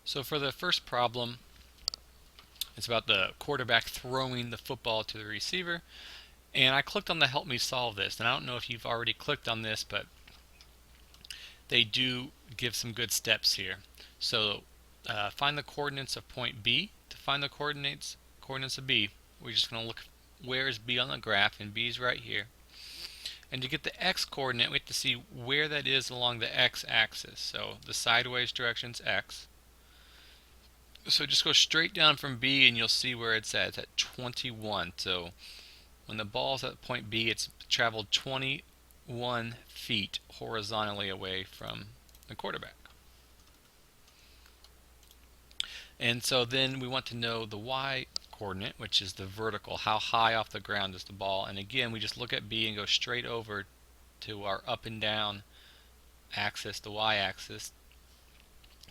So for the first problem, it's about the quarterback throwing the football to the receiver. And I clicked on the help me solve this. And I don't know if you've already clicked on this, but they do give some good steps here. So find the coordinates of point B. To find the coordinates of B, we're just going to look where is B on the graph, and B is right here. And to get the x coordinate, we have to see where that is along the x-axis. So the sideways direction's x. So just go straight down from B and you'll see where it's at. It's at 21. So when the ball's at point B, it's traveled 21 feet horizontally away from the quarterback. And so then we want to know the y coordinate, which is the vertical. How high off the ground is the ball? And again, we just look at B and go straight over to our up and down axis, the y-axis,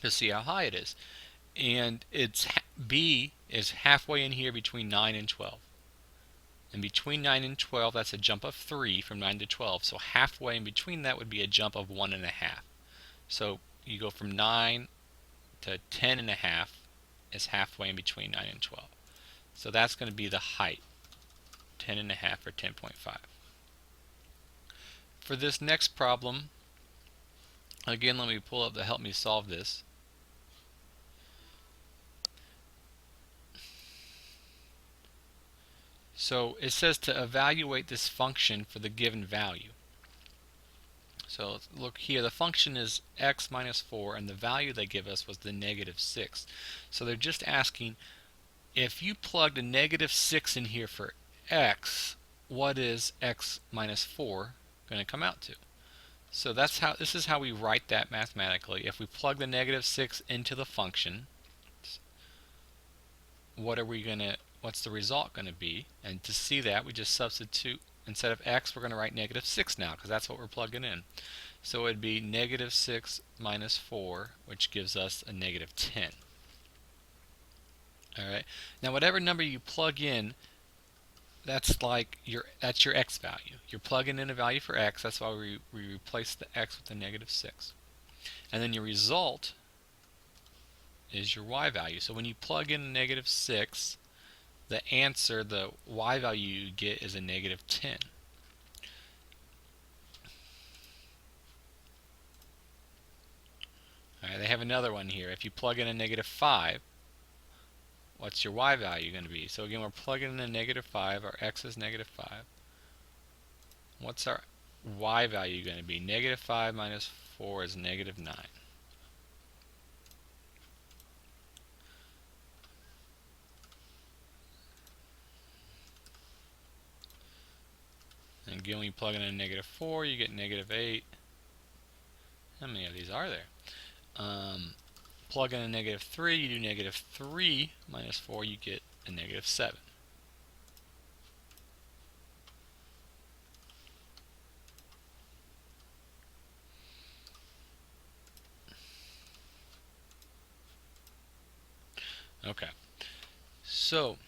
to see how high it is. And B is halfway in here between 9 and 12. And between 9 and 12, that's a jump of 3 from 9 to 12. So halfway in between that would be a jump of 1.5. So you go from 9 to 10.5 is halfway in between 9 and 12. So that's going to be the height, 10.5 or 10.5. For this next problem, again, let me pull up the help me solve this. So it says to evaluate this function for the given value. So let's look here, the function is x minus 4, and the value they give us was the -6. So they're just asking, if you plugged a -6 in here for x, what is x minus 4 going to come out to? So this is how we write that mathematically. If we plug the -6 into the function, what's the result going to be? And to see that, we just substitute, instead of x, we're going to write -6 now, because that's what we're plugging in. So it would be -6 minus 4, which gives us a -10. Alright, now whatever number you plug in, that's your x value. You're plugging in a value for x, that's why we replace the x with the -6. And then your result is your y value. So when you plug in a -6, the answer, the y value you get is a -10. Alright, they have another one here. If you plug in a -5, what's your y value going to be? So again, we're plugging in a -5. Our x is -5. What's our y value going to be? -5 minus 4 is -9. And again, when you plug in a -4, you get -8. How many of these are there? Plug in a -3, you do -3 minus 4, you get a -7. Okay, so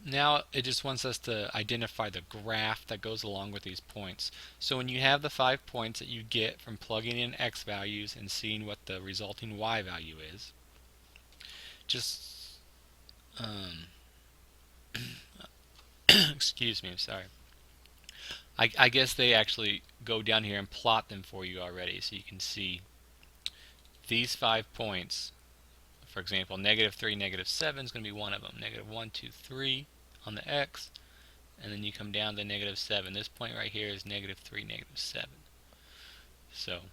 now it just wants us to identify the graph that goes along with these points. So when you have the 5 points that you get from plugging in x values and seeing what the resulting y value is, just excuse me, I'm sorry. I guess they actually go down here and plot them for you already, so you can see these 5 points. For example, -3, -7 is going to be one of them. -1, 2, 3 on the x, and then you come down to -7. This point right here is -3, -7. So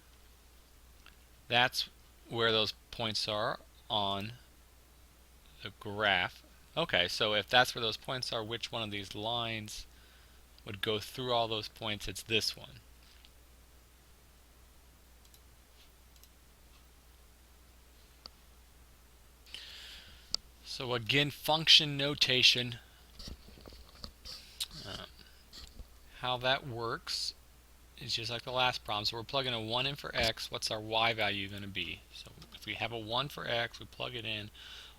that's where those points are on the graph. Okay, so if that's where those points are, which one of these lines would go through all those points? It's this one. So again, function notation. How that works is just like the last problem. So we're plugging a 1 in for x. What's our y value going to be? So if we have a 1 for x, we plug it in.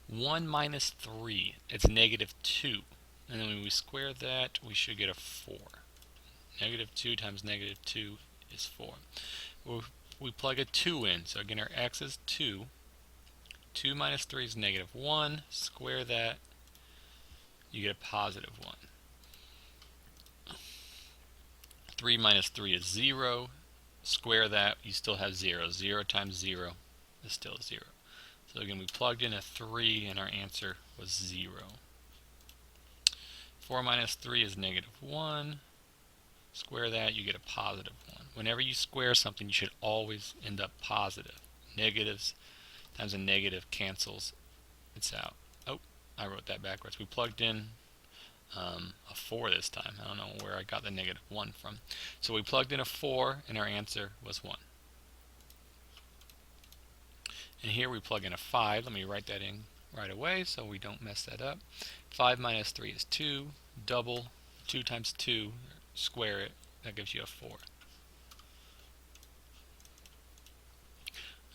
1 minus 3, it's -2. And then when we square that, we should get a 4. -2 times -2 is 4. We'll we plug a 2 in. So again, our x is 2. 2 minus 3 is negative 1. Square that, you get a positive 1. 3 minus 3 is 0. Square that, you still have 0. 0 times 0 is still 0. So again, we plugged in a 3 and our answer was 0. 4 minus 3 is negative 1. Square that, you get a positive 1. Whenever you square something, you should always end up positive. Negatives times a negative cancels. It's out. Oh, I wrote that backwards. We plugged in a 4 this time. I don't know where I got the negative 1 from. So we plugged in a 4 and our answer was 1. And here we plug in a 5. Let me write that in right away so we don't mess that up. 5 minus 3 is 2. Double 2 times 2, square it, that gives you a 4.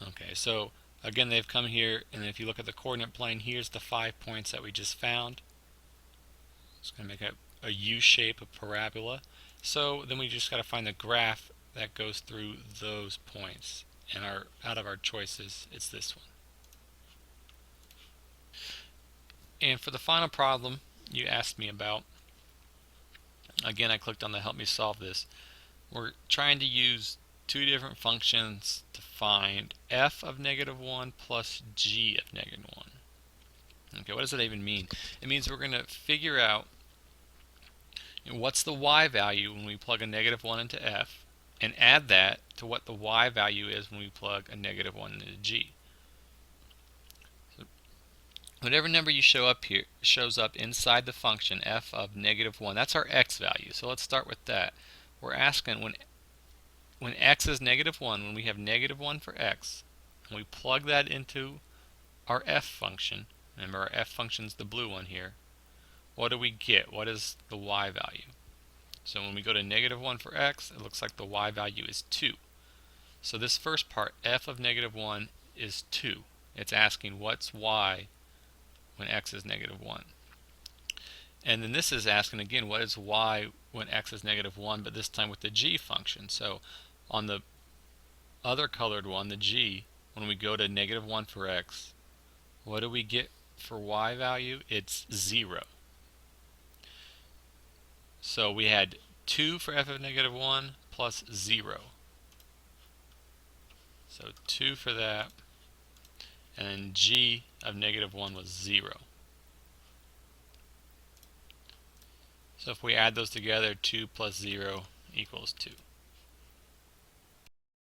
Okay, so again, they've come here, and if you look at the coordinate plane, here's the 5 points that we just found. It's going to make a U shape, a parabola. So then we just got to find the graph that goes through those points. And out of our choices, it's this one. And for the final problem you asked me about, again, I clicked on the help me solve this. We're trying to use two different functions to find f of negative 1 plus g of negative 1. Okay, what does that even mean? It means we're going to figure out what's the y value when we plug a negative 1 into f, and add that to what the y value is when we plug a negative 1 into g. So whatever number you show up here shows up inside the function f of negative 1. That's our x value. So let's start with that. We're asking when x is negative 1, when we have negative 1 for x, and we plug that into our f function, remember our f function is the blue one here, what do we get? What is the y value? So when we go to negative 1 for x, it looks like the y value is 2. So this first part, f of negative 1, is 2. It's asking what's y when x is negative 1. And then this is asking again, what is y when x is negative 1, but this time with the g function. So on the other colored one, the g, when we go to negative 1 for x, what do we get for y value? It's 0. So we had 2 for f of negative 1 plus 0. So 2 for that, and then g of negative 1 was 0. So if we add those together, 2 plus 0 equals 2.